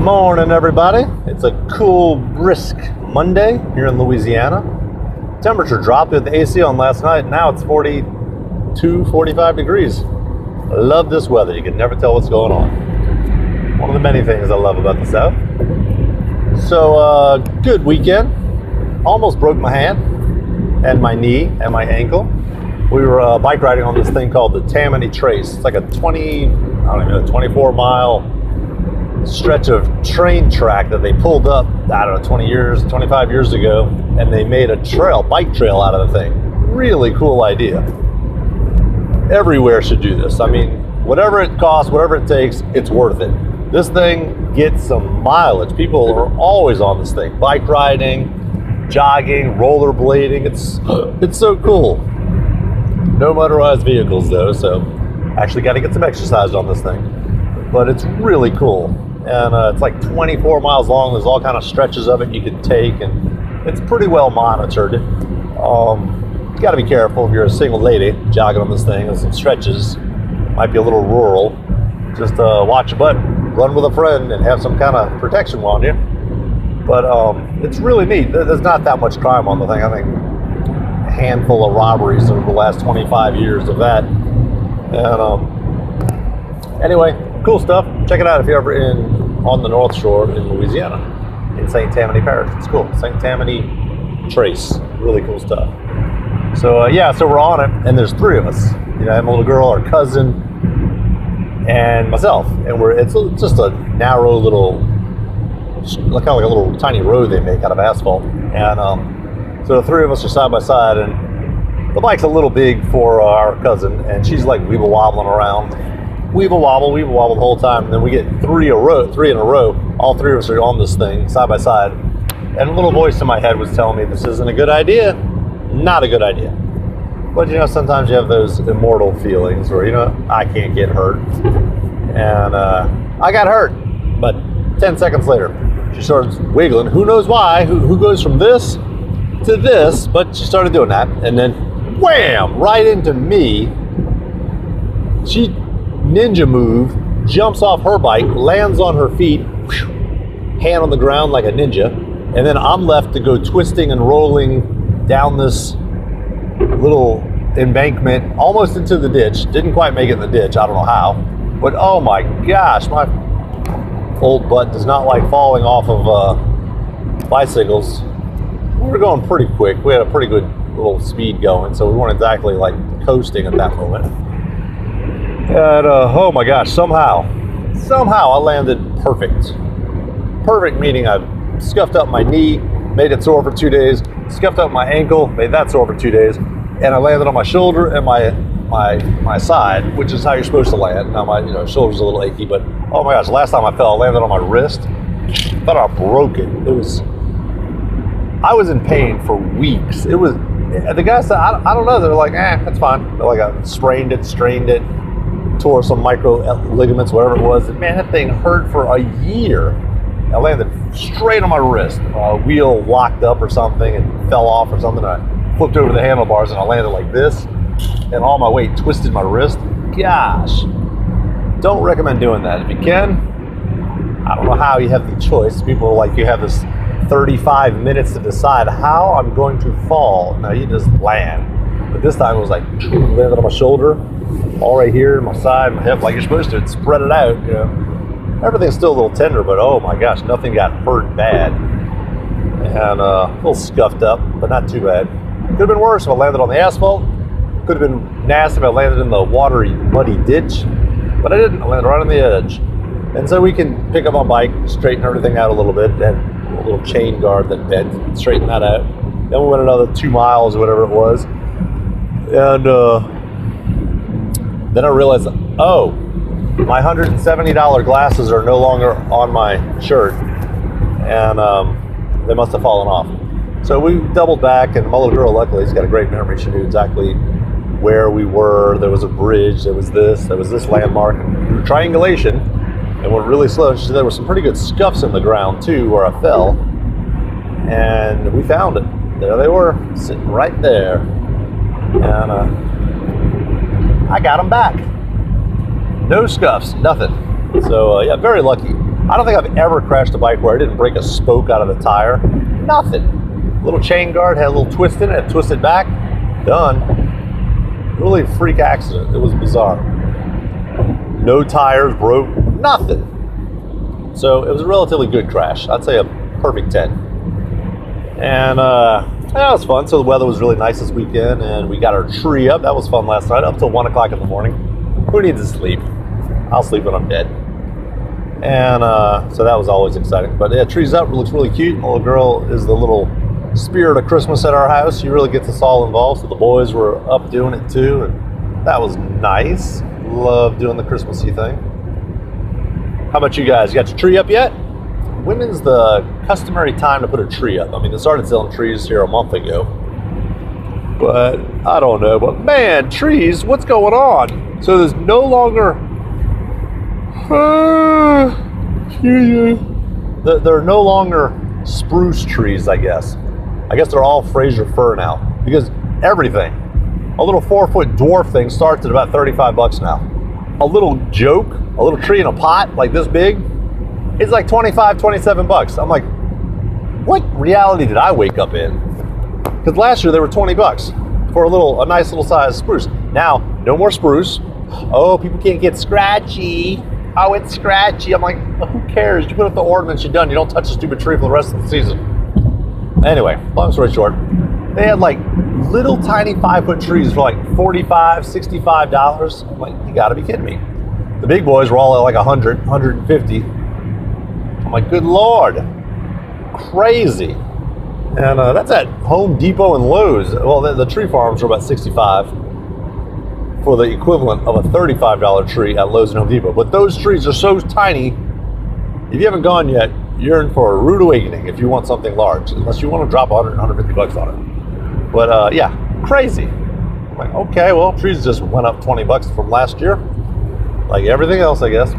Morning, everybody. It's a cool, brisk Monday here in Louisiana. Temperature dropped with the AC on last night. Now it's 42, 45 degrees. I love this weather. You can never tell what's going on. One of the many things I love about the South. So, good weekend. Almost broke my hand and my knee and my ankle. We were bike riding on this thing called the Tammany Trail. It's like a 24 mile stretch of train track that they pulled up, 25 years ago, and they made a bike trail out of the thing. Really cool idea. Everywhere should do this. I mean, whatever it costs, whatever it takes, it's worth it. This thing gets some mileage. People are always on this thing. Bike riding, jogging, rollerblading. It's so cool. No motorized vehicles though, so actually got to get some exercise on this thing. But it's really cool. And it's like 24 miles long. There's all kind of stretches of it you can take, and it's pretty well monitored. You got to be careful if you're a single lady jogging on this thing. There's some stretches, might be a little rural. Just watch your butt, run with a friend, and have some kind of protection on you. But it's really neat. There's not that much crime on the thing. I think a handful of robberies over the last 25 years of that. And anyway, cool stuff. Check it out if you're ever on the North Shore in Louisiana, in St. Tammany Parish. It's cool. St. Tammany Trace. Really cool stuff. So so we're on it, and there's three of us. You know, I have my little girl, our cousin, and myself. And it's just a narrow little, kind of like a little tiny road they make out of asphalt. And so the three of us are side by side, and the bike's a little big for our cousin, and she's like weeble wobbling around. Weeble wobble the whole time, and then we get three in a row. All three of us are on this thing side by side, and a little voice in my head was telling me this isn't a good idea. Not a good idea. But you know, sometimes you have those immortal feelings where, you know, I can't get hurt, and I got hurt. But 10 seconds later, she started wiggling. Who knows why? Who goes from this to this? But she started doing that, and then wham! Right into me. She ninja move, jumps off her bike, lands on her feet, hand on the ground like a ninja, and then I'm left to go twisting and rolling down this little embankment almost into the ditch. Didn't quite make it in the ditch, I don't know how, but oh my gosh, my old butt does not like falling off of bicycles. We were going pretty quick. We had a pretty good little speed going, so we weren't exactly like coasting at that moment. And oh my gosh, somehow I landed perfect. Perfect meaning I scuffed up my knee, made it sore for 2 days, scuffed up my ankle, made that sore for 2 days, and I landed on my shoulder and my side, which is how you're supposed to land. Now my shoulder's a little achy, but oh my gosh, last time I fell, I landed on my wrist. I thought I broke it. I was in pain for weeks. The guy said, I don't know, they're like, that's fine. They're like, I sprained it, strained it, tore some micro ligaments, whatever it was. And man, that thing hurt for a year. I landed straight on my wrist. A wheel locked up or something and fell off or something. I flipped over the handlebars and I landed like this, and all my weight twisted my wrist. Gosh, don't recommend doing that. If you can, I don't know how you have the choice. People are like, you have this 35 minutes to decide how I'm going to fall. No, you just land. But this time it was like landed on my shoulder, all right here, my side, my hip, like you're supposed to. It's spread it out, you know. Everything's still a little tender, but oh my gosh, nothing got hurt bad. And a little scuffed up, but not too bad. Could have been worse if I landed on the asphalt. Could have been nasty if I landed in the watery, muddy ditch. But I didn't. I landed right on the edge. And so we can pick up my bike, straighten everything out a little bit, and a little chain guard that bent, straighten that out. Then we went another 2 miles or whatever it was. And then I realized, oh, my $170 glasses are no longer on my shirt, and they must have fallen off. So we doubled back, and my little girl, luckily, has got a great memory. She knew exactly where we were. There was a bridge, there was this landmark, and triangulation, and went really slow. She said there were some pretty good scuffs in the ground too where I fell, and we found it. There they were, sitting right there, and I got them back. No scuffs, nothing. So yeah, very lucky. I don't think I've ever crashed a bike where I didn't break a spoke out of the tire. Nothing. Little chain guard had a little twist in it, twisted back, done. Really freak accident. It was bizarre. No tires broke, nothing. So it was a relatively good crash. I'd say a perfect 10. And that was fun. So the weather was really nice this weekend, and we got our tree up. That was fun last night, up till 1 o'clock in the morning. Who needs to sleep? I'll sleep when I'm dead. And so that was always exciting. But yeah, tree's up. It looks really cute. The little girl is the little spirit of Christmas at our house. She really gets us all involved. So the boys were up doing it too, and that was nice. Love doing the Christmassy thing. How about you guys? You got your tree up yet? When is the customary time to put a tree up? I mean, they started selling trees here a month ago. But I don't know. But man, trees, what's going on? So there's no longer... There are no longer spruce trees, I guess. I guess they're all Fraser fir now. Because everything, a little 4-foot dwarf thing starts at about $35 now. A little joke, a little tree in a pot like this big, it's like $25, $27. I'm like, what reality did I wake up in? Because last year they were $20 for a nice little size spruce. Now, no more spruce. Oh, people can't get scratchy. Oh, it's scratchy. I'm like, well, who cares? You put up the ornaments, you're done. You don't touch the stupid tree for the rest of the season. Anyway, long story short, they had like little tiny 5-foot trees for like $45, $65. I'm like, you gotta be kidding me. The big boys were all at like 100, 150. I'm like, good Lord, crazy. And that's at Home Depot and Lowe's. Well, the tree farms are about $65 for the equivalent of a $35 tree at Lowe's and Home Depot. But those trees are so tiny, if you haven't gone yet, you're in for a rude awakening if you want something large, unless you want to drop $100, $150 on it. But yeah, crazy. I'm like, okay, well, trees just went up $20 from last year. Like everything else, I guess.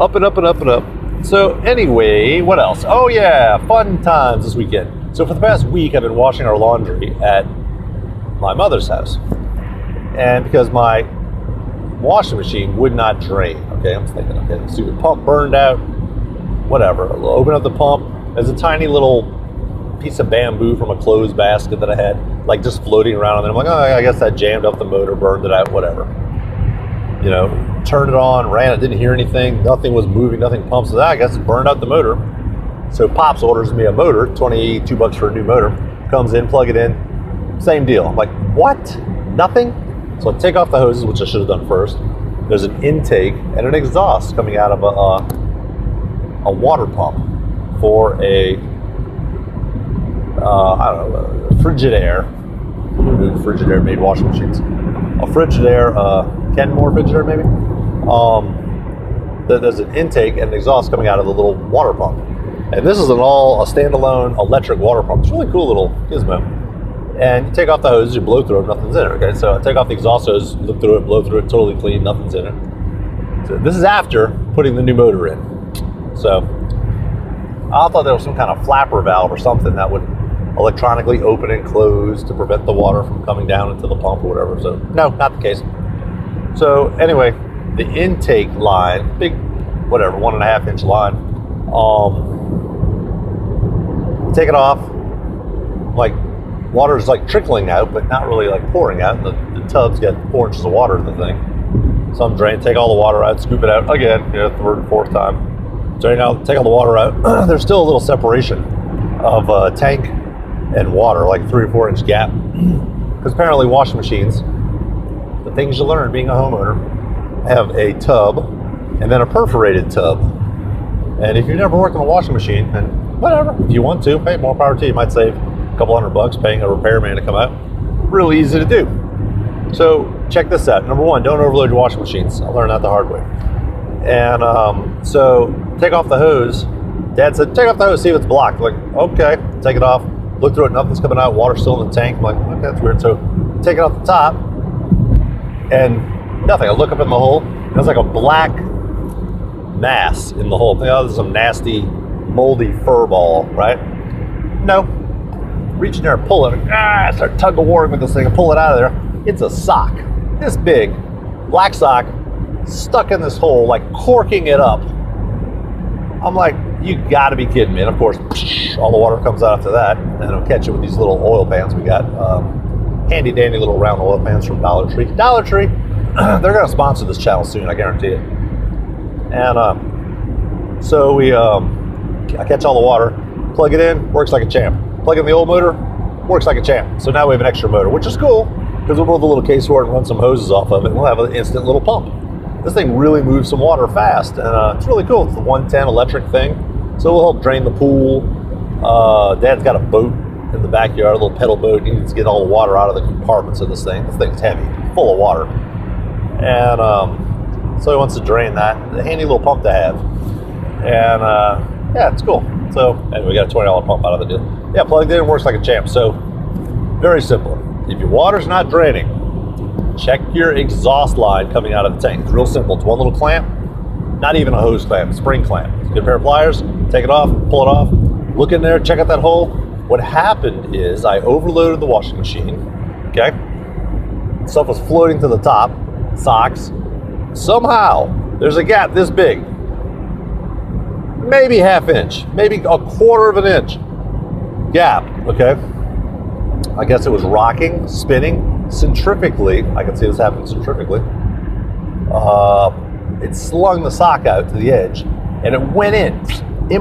Up and up and up and up. So anyway, what else? Oh yeah, fun times this weekend. So for the past week, I've been washing our laundry at my mother's house. And because my washing machine would not drain, okay, I'm thinking, okay, the stupid pump burned out, whatever. I'll open up the pump. There's a tiny little piece of bamboo from a clothes basket that I had, like just floating around. And I'm like, oh, I guess that jammed up the motor, burned it out, whatever. You know, turned it on, ran it, didn't hear anything. Nothing was moving, nothing pumped. So I guess it burned out the motor. So Pops orders me a motor, $22 for a new motor. Comes in, plug it in, same deal. I'm like, what? Nothing? So I take off the hoses, which I should have done first. There's an intake and an exhaust coming out of a water pump for a, I don't know, a Frigidaire. Who knew Frigidaire made washing machines? A Frigidaire, Kenmore Frigidaire maybe? There's an intake and an exhaust coming out of the little water pump. And this is a standalone electric water pump. It's a really cool little gizmo. And you take off the hoses, you blow through them, nothing's in it, okay? So I take off the exhaust hose, look through it, blow through it, totally clean, nothing's in it. So this is after putting the new motor in. So I thought there was some kind of flapper valve or something that would electronically open and close to prevent the water from coming down into the pump or whatever. So no, not the case. So anyway, the intake line, big, whatever, 1.5 inch line, take it off, like water's like trickling out, but not really like pouring out. The tub's got 4 inches of water in the thing. Some drain, take all the water out, scoop it out again, you know, third, fourth time. Drain out, take all the water out. There's still a little separation of tank and water, like 3 or 4 inch gap. Because apparently washing machines, the things you learn being a homeowner, have a tub and then a perforated tub. And if you've never worked on a washing machine, then whatever, if you want to, hey, more power to you. You might save a couple $100 paying a repairman to come out. Really easy to do. So check this out. Number one, don't overload your washing machines. I learned that the hard way. And so take off the hose. Dad said, take off the hose, see if it's blocked. Like, okay, take it off. Look through it, nothing's coming out. Water's still in the tank. I'm like, okay, that's weird. So take it off the top and nothing. I look up in the hole. There's like a black mass in the hole. Oh, there's some nasty, moldy fur ball, right? No. Reach in there and pull it. I start tug of war with this thing and pull it out of there. It's a sock, this big, black sock, stuck in this hole, like corking it up. I'm like, you gotta be kidding me. And of course, all the water comes out after that, and it'll catch it with these little oil pans. We got handy dandy little round oil pans from Dollar Tree. Dollar Tree, they're gonna sponsor this channel soon, I guarantee it. And so I catch all the water, plug it in, works like a champ. Plug in the old motor, works like a champ. So now we have an extra motor, which is cool, because we'll build a little case for it and run some hoses off of it, and we'll have an instant little pump. This thing really moves some water fast, and it's really cool. It's the 110 electric thing, so it will help drain the pool. Dad's got a boat in the backyard, a little pedal boat. He needs to get all the water out of the compartments of this thing. This thing's heavy, full of water. And so he wants to drain that. A handy little pump to have. And yeah, it's cool. So anyway, we got a $20 pump out of the deal. Yeah, plugged in, works like a champ. So very simple. If your water's not draining, check your exhaust line coming out of the tank. It's real simple. It's one little clamp, not even a hose clamp, spring clamp. Get a pair of pliers, take it off, pull it off, look in there, check out that hole. What happened is I overloaded the washing machine, okay? Stuff was floating to the top, socks. Somehow, there's a gap this big, maybe half inch, maybe a quarter of an inch gap, okay? I guess it was rocking, spinning, centrifugally. I can see this happening centrifugally. It slung the sock out to the edge, and it went in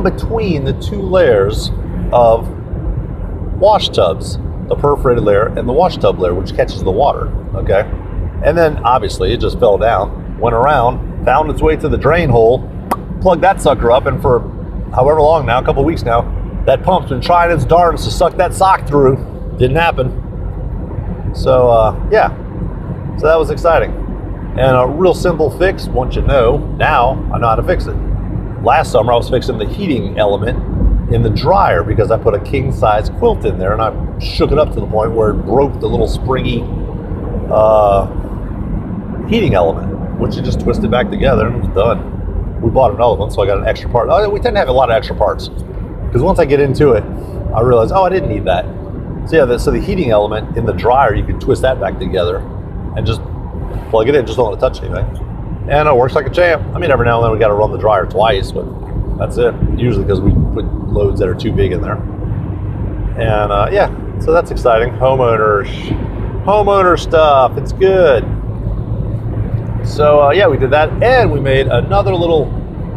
between the two layers of wash tubs, the perforated layer and the wash tub layer, which catches the water, okay? And then obviously it just fell down, went around, found its way to the drain hole, plugged that sucker up, and for however long now, a couple weeks now, that pump's been trying its darndest to suck that sock through. Didn't happen. So yeah, so that was exciting. And a real simple fix, once you know, now I know how to fix it. Last summer I was fixing the heating element in the dryer because I put a king size quilt in there, and I shook it up to the point where it broke the little springy heating element, which you just twisted back together and it was done. We bought another one, so I got an extra part. We tend to have a lot of extra parts because once I get into it, I realized, oh, I didn't need that. So yeah, so the heating element in the dryer, you can twist that back together and just plug it in, just don't let it touch anything. And it works like a champ. I mean, every now and then we got to run the dryer twice, but that's it. Usually because we put loads that are too big in there. And yeah, so that's exciting. Homeowner stuff, it's good. So yeah, we did that, and we made another little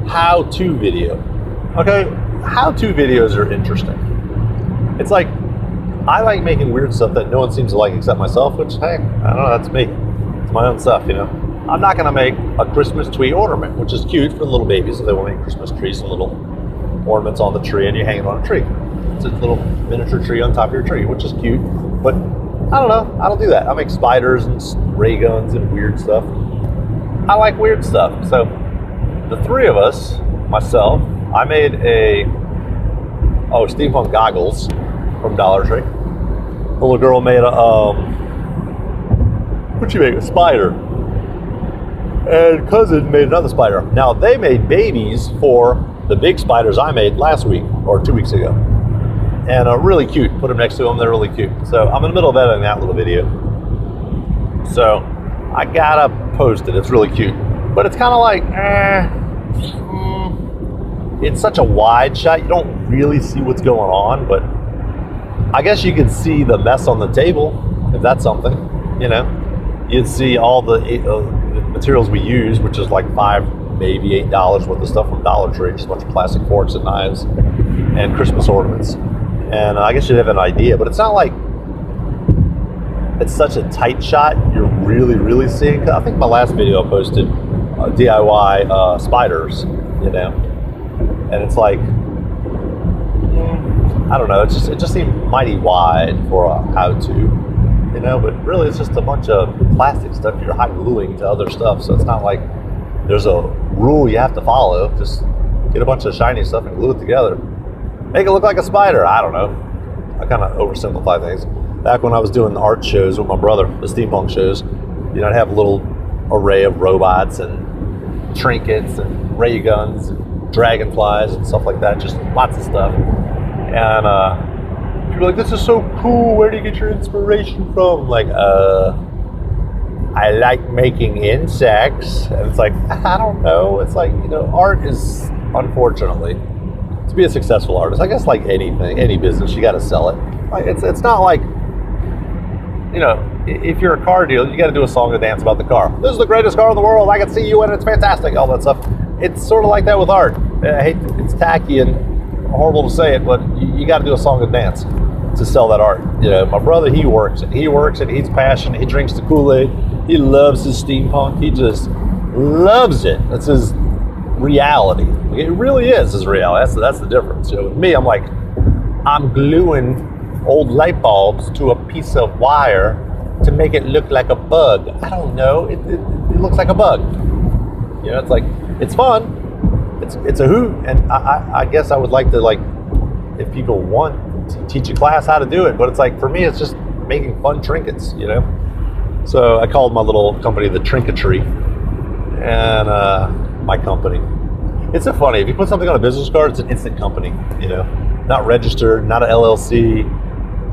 how-to video. Okay, how-to videos are interesting. It's like, I like making weird stuff that no one seems to like except myself, which, hey, I don't know, that's me. It's my own stuff, you know. I'm not gonna make a Christmas tree ornament, which is cute for little babies if they want to make Christmas trees and little ornaments on the tree and you hang it on a tree. It's a little miniature tree on top of your tree, which is cute, but I don't know, I don't do that. I make spiders and ray guns and weird stuff. I like weird stuff. So the three of us, myself, I made steampunk goggles from Dollar Tree. The little girl made a, what'd she make? A spider. And cousin made another spider. Now they made babies for the big spiders I made last week or 2 weeks ago. And really cute. Put them next to them, they're really cute. So I'm in the middle of editing that little video. So I gotta post it, it's really cute. But it's kind of like, it's such a wide shot, you don't really see what's going on, but I guess you can see the mess on the table, if that's something, you know. You'd see all the materials we use, which is like $5, maybe $8 worth of stuff from Dollar Tree, just a bunch of plastic forks and knives and Christmas ornaments. And I guess you'd have an idea, but it's not like it's such a tight shot you're really seeing. I think my last video I posted DIY spiders, you know, and it's like, I don't know, it just seemed mighty wide for a how-to, you know, but really it's just a bunch of plastic stuff you're hot gluing to other stuff, so it's not like there's a rule you have to follow. Just get a bunch of shiny stuff and glue it together. Make it look like a spider, I don't know. I kind of oversimplify things. Back when I was doing the art shows with my brother, the steampunk shows, you know, I'd have a little array of robots and trinkets and ray guns and dragonflies and stuff like that, just lots of stuff. And people are like, this is so cool, where do you get your inspiration from? Like, I like making insects. And it's like, I don't know. It's like, you know, art is unfortunately, to be a successful artist, I guess like anything, any business, you got to sell it. Like it's not like, you know, if you're a car dealer, you got to do a song and dance about the car. This is the greatest car in the world. I can see you in it. It's fantastic. All that stuff. It's sort of like that with art. I hate, it's tacky and horrible to say it, but you got to do a song and dance to sell that art. You know, my brother, he works and he's passionate. He drinks the Kool-Aid. He loves his steampunk. He just loves it. That's his reality. It really is his reality. That's the difference. You know, with me, I'm like, I'm gluing old light bulbs to a piece of wire to make it look like a bug. I don't know. It looks like a bug. You know, it's like, it's fun. It's a hoot. And I guess I would like to, like, if people want to teach a class how to do it, but it's like, for me, it's just making fun trinkets, you know? So I called my little company the Trinketry, and my company. It's so funny, if you put something on a business card, it's an instant company, you know? Not registered, not an LLC,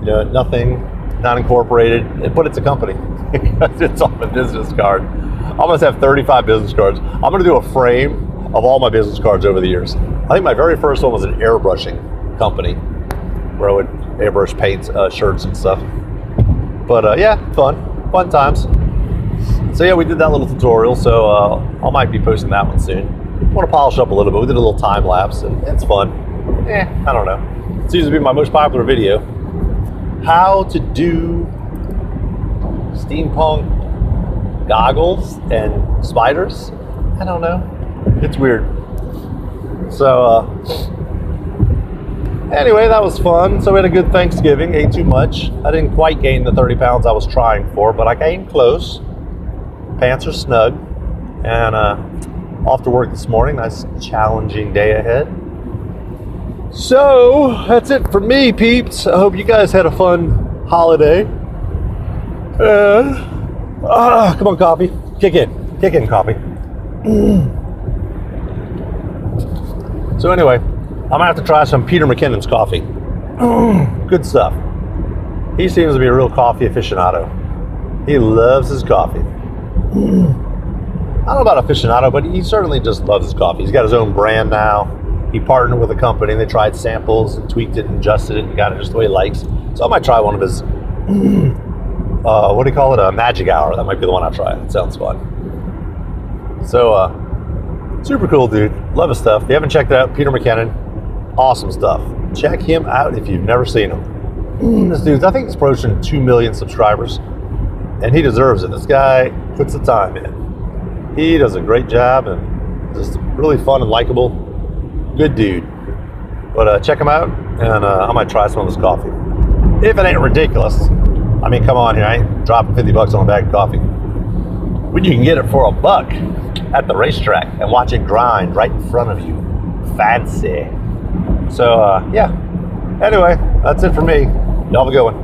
you know, nothing, not incorporated, but it's a company. It's on a business card. I must have 35 business cards. I'm gonna do a frame of all my business cards over the years. I think my very first one was an airbrushing company where I would airbrush paint shirts and stuff. But yeah, fun times. So yeah, we did that little tutorial, so I might be posting that one soon. I want to polish up a little bit. We did a little time lapse and it's fun. I don't know. It seems to be my most popular video. How to do steampunk goggles and spiders. I don't know. It's weird. So anyway, that was fun. So we had a good Thanksgiving. Ate too much. I didn't quite gain the 30 pounds I was trying for, but I came close. Pants are snug. And off to work this morning. Nice challenging day ahead. So that's it for me, peeps. I hope you guys had a fun holiday. Come on, coffee. Kick in, coffee. So anyway, I'm gonna have to try some Peter McKinnon's coffee. Good stuff. He seems to be a real coffee aficionado. He loves his coffee. I don't know about aficionado, but he certainly just loves his coffee. He's got his own brand now. He partnered with a company and they tried samples and tweaked it and adjusted it and got it just the way he likes. So I might try one of his, what do you call it? A magic hour. That might be the one I'll try. It sounds fun. So, super cool dude. Love his stuff. If you haven't checked it out, Peter McKinnon, awesome stuff. Check him out if you've never seen him. This dude's, I think he's approaching 2 million subscribers and he deserves it. This guy puts the time in. He does a great job and just really fun and likable. Good dude. But check him out, and I might try some of his coffee. If it ain't ridiculous. I mean, come on here, I ain't dropping 50 bucks on a bag of coffee. When you can get it for $1 at the racetrack and watch it grind right in front of you. Fancy. So, yeah. Anyway, that's it for me. Y'all have a good one.